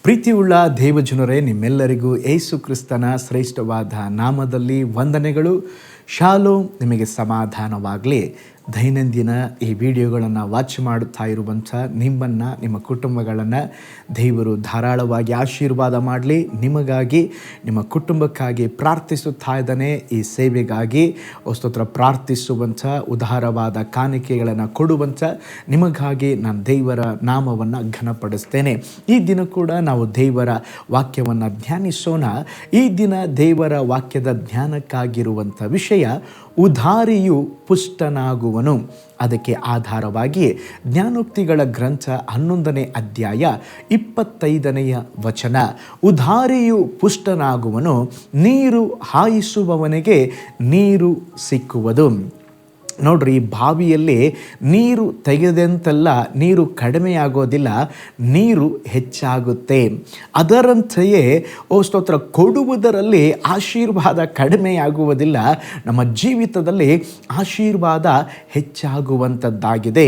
ಪ್ರೀತಿಯುಳ್ಳ ದೇವಜನರೇ, ನಿಮ್ಮೆಲ್ಲರಿಗೂ ಯೇಸು ಕ್ರಿಸ್ತನ ಶ್ರೇಷ್ಠವಾದ ನಾಮದಲ್ಲಿ ವಂದನೆಗಳು. ಶಾಲೋಮ್, ನಿಮಗೆ ಸಮಾಧಾನವಾಗಲಿ. ದೈನಂದಿನ ಈ ವಿಡಿಯೋಗಳನ್ನು ವಾಚ್ ಮಾಡುತ್ತಾ ಇರುವಂಥ ನಿಮ್ಮನ್ನು, ನಿಮ್ಮ ಕುಟುಂಬಗಳನ್ನು ದೇವರು ಧಾರಾಳವಾಗಿ ಆಶೀರ್ವಾದ ಮಾಡಲಿ. ನಿಮಗಾಗಿ, ನಿಮ್ಮ ಕುಟುಂಬಕ್ಕಾಗಿ ಪ್ರಾರ್ಥಿಸುತ್ತಾ ಇದ್ದಾನೆ. ಈ ಸೇವೆಗಾಗಿ ಸ್ತೋತ್ರ ಪ್ರಾರ್ಥಿಸುವಂಥ, ಉದಾರವಾದ ಕಾಣಿಕೆಗಳನ್ನು ಕೊಡುವಂಥ ನಿಮಗಾಗಿ ನಾನು ದೇವರ ನಾಮವನ್ನು ಘನಪಡಿಸ್ತೇನೆ. ಈ ದಿನ ಕೂಡ ನಾವು ದೇವರ ವಾಕ್ಯವನ್ನು ಧ್ಯಾನಿಸೋಣ. ಈ ದಿನ ದೇವರ ವಾಕ್ಯದ ಧ್ಯಾನಕ್ಕಾಗಿರುವಂಥ ವಿಷಯ ಉದಾರಿಯು ಪುಷ್ಟನಾಗುವನು. ಅದಕ್ಕೆ ಆಧಾರವಾಗಿ ಜ್ಞಾನೋಕ್ತಿಗಳ ಗ್ರಂಥ 11ನೇ ಅಧ್ಯಾಯ 25ನೇ ವಚನ, ಉದಾರಿಯು ಪುಷ್ಟನಾಗುವನು, ನೀರು ಹಾಯಿಸುವವನಿಗೆ ನೀರು ಸಿಕ್ಕುವುದು. ನೋಡ್ರಿ, ಬಾವಿಯಲ್ಲಿ ನೀರು ತೆಗೆದಂತೆಲ್ಲ ನೀರು ಕಡಿಮೆಯಾಗೋದಿಲ್ಲ, ನೀರು ಹೆಚ್ಚಾಗುತ್ತೆ. ಅದರಂತೆಯೇ ಸ್ತೋತ್ರ ಕೊಡುವುದರಲ್ಲಿ ಆಶೀರ್ವಾದ ಕಡಿಮೆಯಾಗುವುದಿಲ್ಲ, ನಮ್ಮ ಜೀವಿತದಲ್ಲಿ ಆಶೀರ್ವಾದ ಹೆಚ್ಚಾಗುವಂಥದ್ದಾಗಿದೆ.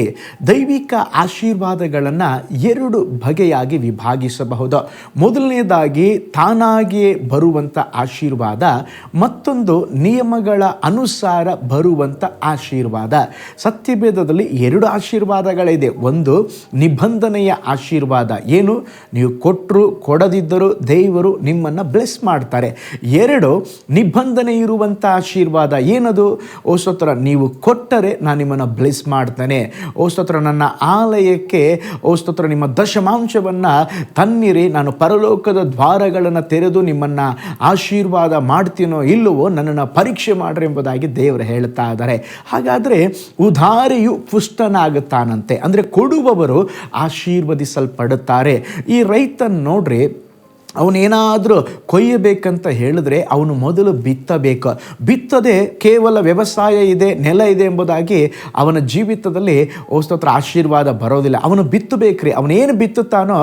ದೈವಿಕ ಆಶೀರ್ವಾದಗಳನ್ನು 2 ಬಗೆಯಾಗಿ ವಿಭಾಗಿಸಬಹುದು. ಮೊದಲನೇದಾಗಿ ತಾನಾಗಿಯೇ ಬರುವಂಥ ಆಶೀರ್ವಾದ, ಮತ್ತೊಂದು ನಿಯಮಗಳ ಅನುಸಾರ ಬರುವಂಥ ಆಶೀರ್ವಾದ. ಸತ್ಯವೇದದಲ್ಲಿ 2 ಆಶೀರ್ವಾದಗಳಿದೆ. ಒಂದು ನಿಬಂಧನೆಯ ಆಶೀರ್ವಾದ, ಏನು ನೀವು ಕೊಟ್ಟರು ಕೊಡದಿದ್ದರೂ ದೇವರು ನಿಮ್ಮನ್ನು ಬ್ಲೆಸ್ ಮಾಡ್ತಾರೆ. 2 ನಿಬಂಧನೆ ಇರುವಂಥ ಆಶೀರ್ವಾದ, ಏನದು? ಓ ಸ್ತೋತ್ರ, ನೀವು ಕೊಟ್ಟರೆ ನಾನು ನಿಮ್ಮನ್ನು ಬ್ಲೆಸ್ ಮಾಡ್ತೇನೆ. ಓ ಸ್ತೋತ್ರ, ನನ್ನ ಆಲಯಕ್ಕೆ ಓ ಸ್ತೋತ್ರ ನಿಮ್ಮ ದಶಮಾಂಶವನ್ನು ತನ್ನಿರಿ, ನಾನು ಪರಲೋಕದ ದ್ವಾರಗಳನ್ನು ತೆರೆದು ನಿಮ್ಮನ್ನು ಆಶೀರ್ವಾದ ಮಾಡ್ತೀನೋ ಇಲ್ಲವೋ ನನ್ನನ್ನು ಪರೀಕ್ಷೆ ಮಾಡ್ರಿ ಎಂಬುದಾಗಿ ದೇವರು ಹೇಳ್ತಾ ಇದ್ದಾರೆ. ಹಾಗಾದರೆ ಉದಾರಿಯು ಪುಷ್ಟನಾಗುತ್ತಾನಂತೆ, ಅಂದರೆ ಕೊಡುವವರು ಆಶೀರ್ವದಿಸಲ್ಪಡುತ್ತಾರೆ. ಈ ರೈತ ನೋಡ್ರಿ, ಅವನೇನಾದರೂ ಕೊಯ್ಯಬೇಕಂತ ಹೇಳಿದ್ರೆ ಅವನು ಮೊದಲು ಬಿತ್ತಬೇಕು. ಬಿತ್ತದೆ ಕೇವಲ ವ್ಯವಸಾಯ ಇದೆ, ನೆಲ ಇದೆ ಎಂಬುದಾಗಿ ಅವನ ಜೀವಿತದಲ್ಲಿ ಸ್ತೋತ್ರ ಆಶೀರ್ವಾದ ಬರೋದಿಲ್ಲ. ಅವನು ಬಿತ್ತಬೇಕ್ರಿ, ಅವನೇನು ಬಿತ್ತುತ್ತಾನೋ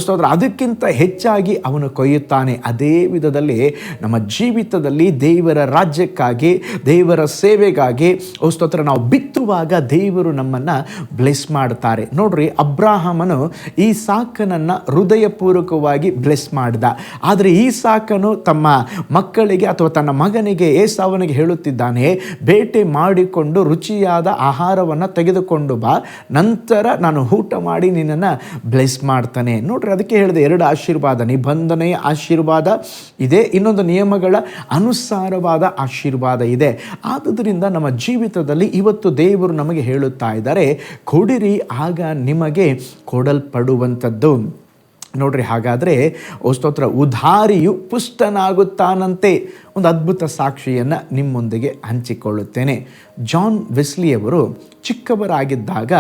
ಸ್ತೋತ್ರ ಅದಕ್ಕಿಂತ ಹೆಚ್ಚಾಗಿ ಅವನು ಕೊಯ್ಯುತ್ತಾನೆ. ಅದೇ ವಿಧದಲ್ಲಿ ನಮ್ಮ ಜೀವಿತದಲ್ಲಿ ದೇವರ ರಾಜ್ಯಕ್ಕಾಗಿ, ದೇವರ ಸೇವೆಗಾಗಿ ಸ್ತೋತ್ರ ನಾವು ಬಿತ್ತುವಾಗ ದೇವರು ನಮ್ಮನ್ನು ಬ್ಲೆಸ್ ಮಾಡ್ತಾರೆ. ನೋಡ್ರಿ, ಅಬ್ರಾಹಮನು ಈ ಸಾಕನನ್ನು ಹೃದಯಪೂರ್ವಕವಾಗಿ ಬ್ಲೆಸ್ ಮಾಡಿದ. ಆದರೆ ಈ ಸಾಕನು ತಮ್ಮ ಮಕ್ಕಳಿಗೆ ಅಥವಾ ತನ್ನ ಮಗನಿಗೆ ಏಸಾವನಿಗೆ ಹೇಳುತ್ತಿದ್ದಾನೆ, ಬೇಟೆ ಮಾಡಿಕೊಂಡು ರುಚಿಯಾದ ಆಹಾರವನ್ನು ತೆಗೆದುಕೊಂಡು ಬಾ, ನಂತರ ನಾನು ಊಟ ಮಾಡಿ ನಿನ್ನನ್ನು ಬ್ಲೆಸ್ ಮಾಡ್ತಾನೆ. ನೋಡ್ರಿ, ಅದಕ್ಕೆ ಹೇಳಿದೆ 2 ಆಶೀರ್ವಾದ, ನಿಬಂಧನೆಯ ಆಶೀರ್ವಾದ ಇದೆ, ಇನ್ನೊಂದು ನಿಯಮಗಳ ಅನುಸಾರವಾದ ಆಶೀರ್ವಾದ ಇದೆ. ಆದುದರಿಂದ ನಮ್ಮ ಜೀವಿತದಲ್ಲಿ ಇವತ್ತು ದೇವರು ನಮಗೆ ಹೇಳುತ್ತಾ ಇದ್ದಾರೆ, ಕೊಡಿರಿ ಆಗ ನಿಮಗೆ ಕೊಡಲ್ಪಡುವಂಥದ್ದು. ನೋಡ್ರಿ, ಹಾಗಾದರೆ ಸ್ತೋತ್ರ ಉದಾರಿಯು ಪುಷ್ಟನಾಗುತ್ತಾನಂತೆ. ಒಂದು ಅದ್ಭುತ ಸಾಕ್ಷಿಯನ್ನು ನಿಮ್ಮೊಂದಿಗೆ ಹಂಚಿಕೊಳ್ಳುತ್ತೇನೆ. ಜಾನ್ ವೆಸ್ಲಿಯವರು ಚಿಕ್ಕವರಾಗಿದ್ದಾಗ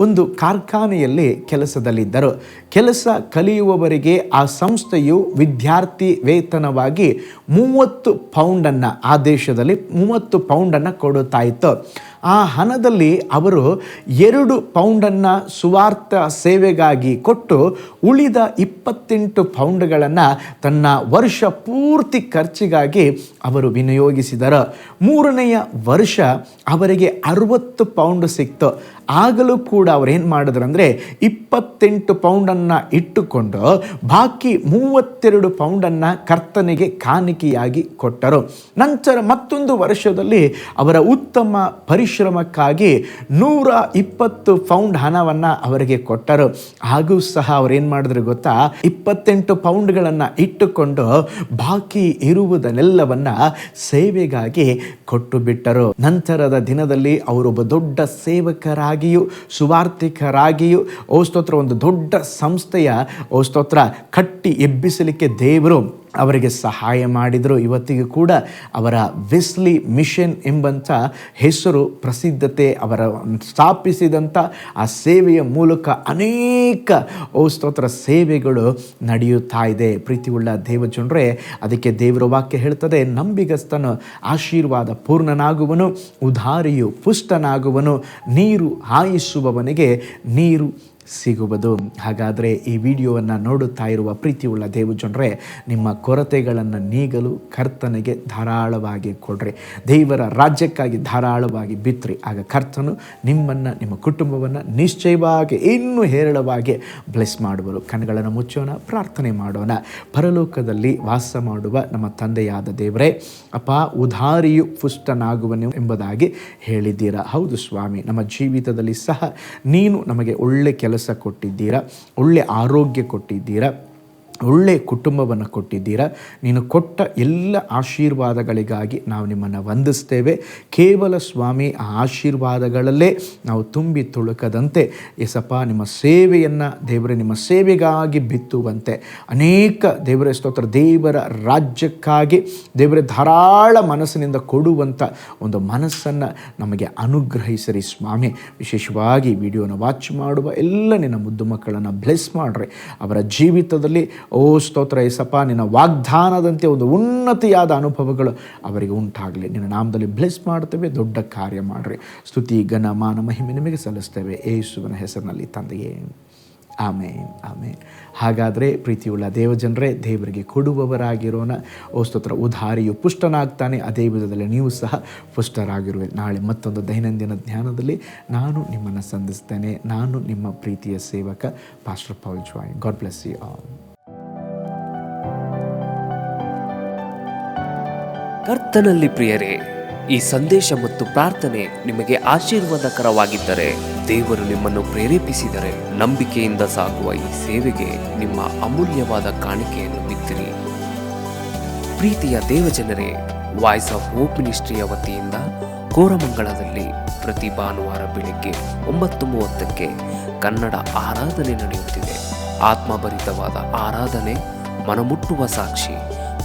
ಒಂದು ಕಾರ್ಖಾನೆಯಲ್ಲಿ ಕೆಲಸದಲ್ಲಿದ್ದರು. ಕೆಲಸ ಕಲಿಯುವವರಿಗೆ ಆ ಸಂಸ್ಥೆಯು ವಿದ್ಯಾರ್ಥಿ ವೇತನವಾಗಿ 30 ಪೌಂಡನ್ನು, ಆ ದೇಶದಲ್ಲಿ 30 ಪೌಂಡನ್ನು ಕೊಡುತ್ತಾ ಇತ್ತು. ಆ ಹಣದಲ್ಲಿ ಅವರು 2 ಪೌಂಡನ್ನು ಸುವಾರ್ಥ ಸೇವೆಗಾಗಿ ಕೊಟ್ಟು ಉಳಿದ 28 ಪೌಂಡ್ಗಳನ್ನು ತನ್ನ ವರ್ಷ ಪೂರ್ತಿ ಖರ್ಚಿಗಾಗಿ ಅವರು ವಿನಿಯೋಗಿಸಿದರು. 3ನೆಯ ವರ್ಷ ಅವರಿಗೆ 60 ಪೌಂಡ್ ಸಿಕ್ತು. ಆಗಲೂ ಕೂಡ ಅವರೇನು ಮಾಡಿದ್ರು ಅಂದರೆ 28 ಪೌಂಡನ್ನು ಇಟ್ಟುಕೊಂಡು ಬಾಕಿ 32 ಪೌಂಡನ್ನು ಕರ್ತನಿಗೆ ಕಾಣಿಕೆಯಾಗಿ ಕೊಟ್ಟರು. ನಂತರ ಮತ್ತೊಂದು ವರ್ಷದಲ್ಲಿ ಅವರ ಉತ್ತಮ ಪರಿಶ್ರಮಕ್ಕಾಗಿ 120 ಪೌಂಡ್ ಹಣವನ್ನು ಅವರಿಗೆ ಕೊಟ್ಟರು. ಹಾಗೂ ಸಹ ಅವರೇನು ಮಾಡಿದ್ರು ಗೊತ್ತಾ, 28 ಪೌಂಡ್ಗಳನ್ನು ಇಟ್ಟುಕೊಂಡು ಬಾಕಿ ಇರುವುದನ್ನೆಲ್ಲವನ್ನ ಸೇವೆಗಾಗಿ ಕೊಟ್ಟು ಬಿಟ್ಟರು. ನಂತರದ ದಿನದಲ್ಲಿ ಅವರೊಬ್ಬ ದೊಡ್ಡ ಸೇವಕರಾಗಿಯೂ ಸುವಾರ್ಥಿಕರಾಗಿಯೂ ಸ್ತೋತ್ರ ಒಂದು ದೊಡ್ಡ ಸಂಸ್ಥೆಯ ಸ್ತೋತ್ರ ಕಟ್ಟಿ ಎಬ್ಬಿಸಲಿಕ್ಕೆ ದೇವರು ಅವರಿಗೆ ಸಹಾಯ ಮಾಡಿದರು. ಇವತ್ತಿಗೂ ಕೂಡ ಅವರ ವೆಸ್ಲಿ ಮಿಷನ್ ಎಂಬಂಥ ಹೆಸರು ಪ್ರಸಿದ್ಧತೆ, ಅವರ ಸ್ಥಾಪಿಸಿದಂಥ ಆ ಸೇವೆಯ ಮೂಲಕ ಅನೇಕ ಸ್ತೋತ್ರ ಸೇವೆಗಳು ನಡೆಯುತ್ತಾ ಇದೆ. ಪ್ರೀತಿಯುಳ್ಳ ದೇವಜನರೇ, ಅದಕ್ಕೆ ದೇವರ ವಾಕ್ಯ ಹೇಳ್ತದೆ, ನಂಬಿಗಸ್ತನು ಆಶೀರ್ವಾದ ಪೂರ್ಣನಾಗುವನು, ಉದಾರಿಯು ಪುಷ್ಟನಾಗುವನು, ನೀರು ಹಾಯಿಸುವವನಿಗೆ ನೀರು ಸಿಗುವುದು. ಹಾಗಾದರೆ ಈ ವಿಡಿಯೋವನ್ನು ನೋಡುತ್ತಾ ಇರುವ ಪ್ರೀತಿಯುಳ್ಳ ದೇವಜನರೇ, ನಿಮ್ಮ ಕೊರತೆಗಳನ್ನು ನೀಗಲು ಕರ್ತನಿಗೆ ಧಾರಾಳವಾಗಿ ಕೊಡ್ರಿ. ದೇವರ ರಾಜ್ಯಕ್ಕಾಗಿ ಧಾರಾಳವಾಗಿ ಬಿತ್ತರಿ. ಆಗ ಕರ್ತನು ನಿಮ್ಮನ್ನು, ನಿಮ್ಮ ಕುಟುಂಬವನ್ನು ನಿಶ್ಚಯವಾಗಿ ಇನ್ನೂ ಹೇರಳವಾಗಿ ಬ್ಲೆಸ್ ಮಾಡುವರು. ಕಣ್ಣುಗಳನ್ನು ಮುಚ್ಚೋಣ, ಪ್ರಾರ್ಥನೆ ಮಾಡೋಣ. ಪರಲೋಕದಲ್ಲಿ ವಾಸ ಮಾಡುವ ನಮ್ಮ ತಂದೆಯಾದ ದೇವರೇ, ಅಪ್ಪ, ಉದಾರಿಯು ಪುಷ್ಟನಾಗುವನು ಎಂಬುದಾಗಿ ಹೇಳಿದ್ದೀರಾ. ಹೌದು ಸ್ವಾಮಿ, ನಮ್ಮ ಜೀವಿತದಲ್ಲಿ ಸಹ ನೀನು ನಮಗೆ ಒಳ್ಳೆ ಕೆಲಸ ಕೊಟ್ಟಿದ್ದೀರಾ, ಒಳ್ಳೆ ಆರೋಗ್ಯ ಕೊಟ್ಟಿದ್ದೀರಾ, ಒಳ್ಳೆ ಕುಟುಂಬವನ್ನು ಕೊಟ್ಟಿದ್ದೀರಾ. ನೀನು ಕೊಟ್ಟ ಎಲ್ಲ ಆಶೀರ್ವಾದಗಳಿಗಾಗಿ ನಾವು ನಿಮ್ಮನ್ನು ವಂದಿಸ್ತೇವೆ. ಕೇವಲ ಸ್ವಾಮಿ, ಆ ಆಶೀರ್ವಾದಗಳಲ್ಲೇ ನಾವು ತುಂಬಿ ತುಳುಕದಂತೆ ಎಸಪ್ಪ, ನಿಮ್ಮ ಸೇವೆಯನ್ನು ದೇವರೇ, ನಿಮ್ಮ ಸೇವೆಗಾಗಿ ಬಿತ್ತುವಂತೆ ಅನೇಕ ದೇವರ ಸ್ತೋತ್ರ, ದೇವರ ರಾಜ್ಯಕ್ಕಾಗಿ ದೇವರೇ ಧಾರಾಳ ಮನಸ್ಸಿನಿಂದ ಕೊಡುವಂಥ ಒಂದು ಮನಸ್ಸನ್ನು ನಮಗೆ ಅನುಗ್ರಹಿಸಿರಿ ಸ್ವಾಮಿ. ವಿಶೇಷವಾಗಿ ವಿಡಿಯೋನ ವಾಚ್ ಮಾಡುವ ಎಲ್ಲ ನಿನ್ನ ಮುದ್ದು ಮಕ್ಕಳನ್ನು ಬ್ಲೆಸ್ ಮಾಡ್ರಿ. ಅವರ ಜೀವಿತದಲ್ಲಿ ಸ್ತೋತ್ರ ಏಸಪ್ಪ, ನಿನ್ನ ವಾಗ್ದಾನದಂತೆ ಒಂದು ಉನ್ನತಿಯಾದ ಅನುಭವಗಳು ಅವರಿಗೆ ಉಂಟಾಗಲಿ. ನಿನ್ನ ನಾಮದಲ್ಲಿ ಬ್ಲೆಸ್ ಮಾಡ್ತೇವೆ. ದೊಡ್ಡ ಕಾರ್ಯ ಮಾಡ್ರಿ. ಸ್ತುತಿ, ಘನ, ಮಾನ, ಮಹಿಮೆ ನಿಮಗೆ ಸಲ್ಲಿಸ್ತೇವೆ ಯೇಸುವಿನ ಹೆಸರಿನಲ್ಲಿ ತಂದೆಯೇ, ಆಮೇನ್, ಆಮೇನ್. ಹಾಗಾದರೆ ಪ್ರೀತಿಯುಳ್ಳ ದೇವಜನರೇ, ದೇವರಿಗೆ ಕೊಡುವವರಾಗಿರೋಣ. ಸ್ತೋತ್ರ, ಉದಾರಿಯು ಪುಷ್ಟನಾಗ್ತಾನೆ, ಅದೇ ವಿಧದಲ್ಲಿ ನೀವು ಸಹ ಪುಷ್ಟರಾಗಿರುವೆ. ನಾಳೆ ಮತ್ತೊಂದು ದೈನಂದಿನ ಧ್ಯಾನದಲ್ಲಿ ನಾನು ನಿಮ್ಮನ್ನು ಸಂಧಿಸ್ತೇನೆ. ನಾನು ನಿಮ್ಮ ಪ್ರೀತಿಯ ಸೇವಕ pastor Paul Joy. God bless you all. ಕರ್ತನಲ್ಲಿ ಪ್ರಿಯರೇ, ಈ ಸಂದೇಶ ಮತ್ತು ಪ್ರಾರ್ಥನೆ ನಿಮಗೆ ಆಶೀರ್ವಾದಕರವಾಗಿದ್ದರೆ, ದೇವರು ನಿಮ್ಮನ್ನು ಪ್ರೇರೇಪಿಸಿದರೆ, ನಂಬಿಕೆಯಿಂದ ಸಾಗುವ ಈ ಸೇವೆಗೆ ನಿಮ್ಮ ಅಮೂಲ್ಯವಾದ ಕಾಣಿಕೆಯನ್ನು ಬಿತ್ತಿರಿ. ಪ್ರೀತಿಯ ದೇವಜನರೇ, ವಾಯ್ಸ್ ಆಫ್ ಹೋಪ್ ಮಿನಿಸ್ಟ್ರಿಯ ವತಿಯಿಂದ ಕೋರಮಂಗಲದಲ್ಲಿ ಪ್ರತಿ ಭಾನುವಾರ ಬೆಳಿಗ್ಗೆ 9:30ಕ್ಕೆ ಕನ್ನಡ ಆರಾಧನೆ ನಡೆಯುತ್ತಿದೆ. ಆತ್ಮಭರಿತವಾದ ಆರಾಧನೆ, ಮನಮುಟ್ಟುವ ಸಾಕ್ಷಿ,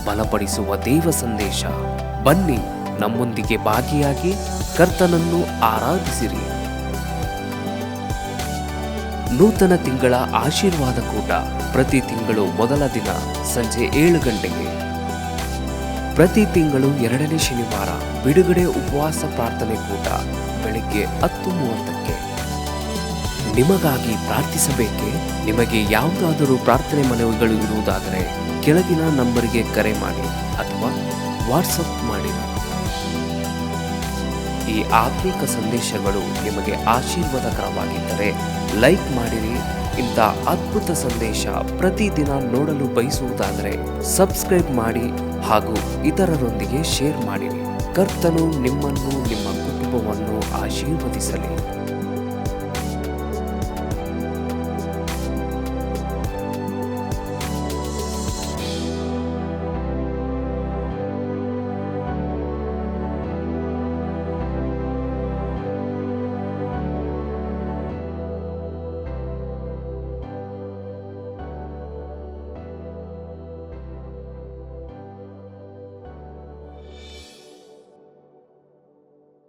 ಬಲಪಡಿಸುವ ದೇವ ಸಂದೇಶ. ಬನ್ನಿ, ನಮ್ಮೊಂದಿಗೆ ಭಾಗಿಯಾಗಿ ಕರ್ತನನ್ನು ಆರಾಧಿಸಿರಿ. ನೂತನ ತಿಂಗಳ ಆಶೀರ್ವಾದ ಕೂಟ ಪ್ರತಿ ತಿಂಗಳು ಮೊದಲ ದಿನ ಸಂಜೆ 7 ಗಂಟೆಗೆ. ಪ್ರತಿ ತಿಂಗಳು 2ನೇ ಶನಿವಾರ ಬಿಡುಗಡೆ ಉಪವಾಸ ಪ್ರಾರ್ಥನೆ ಕೂಟ ಬೆಳಿಗ್ಗೆ 10:30ಕ್ಕೆ. ನಿಮಗಾಗಿ ಪ್ರಾರ್ಥಿಸಬೇಕೆ? ನಿಮಗೆ ಯಾವುದಾದರೂ ಪ್ರಾರ್ಥನೆ ಮನವಿಗಳು ಇರುವುದಾದರೆ ಕೆಳಗಿನ ನಂಬರಿಗೆ ಕರೆ ಮಾಡಿ ಅಥವಾ ವಾಟ್ಸಪ್ ಮಾಡಿ. ಈ ಆತ್ಮಿಕ ಸಂದೇಶಗಳು ನಿಮಗೆ ಆಶೀರ್ವಾದಕರವಾಗಿದ್ದರೆ ಲೈಕ್ ಮಾಡಿರಿ. ಇಂಥ ಅದ್ಭುತ ಸಂದೇಶ ಪ್ರತಿದಿನ ನೋಡಲು ಬಯಸುವುದಾದರೆ ಸಬ್ಸ್ಕ್ರೈಬ್ ಮಾಡಿ ಹಾಗೂ ಇತರರೊಂದಿಗೆ ಶೇರ್ ಮಾಡಿರಿ. ಕರ್ತನು ನಿಮ್ಮನ್ನು, ನಿಮ್ಮ ಕುಟುಂಬವನ್ನು ಆಶೀರ್ವದಿಸಲಿ.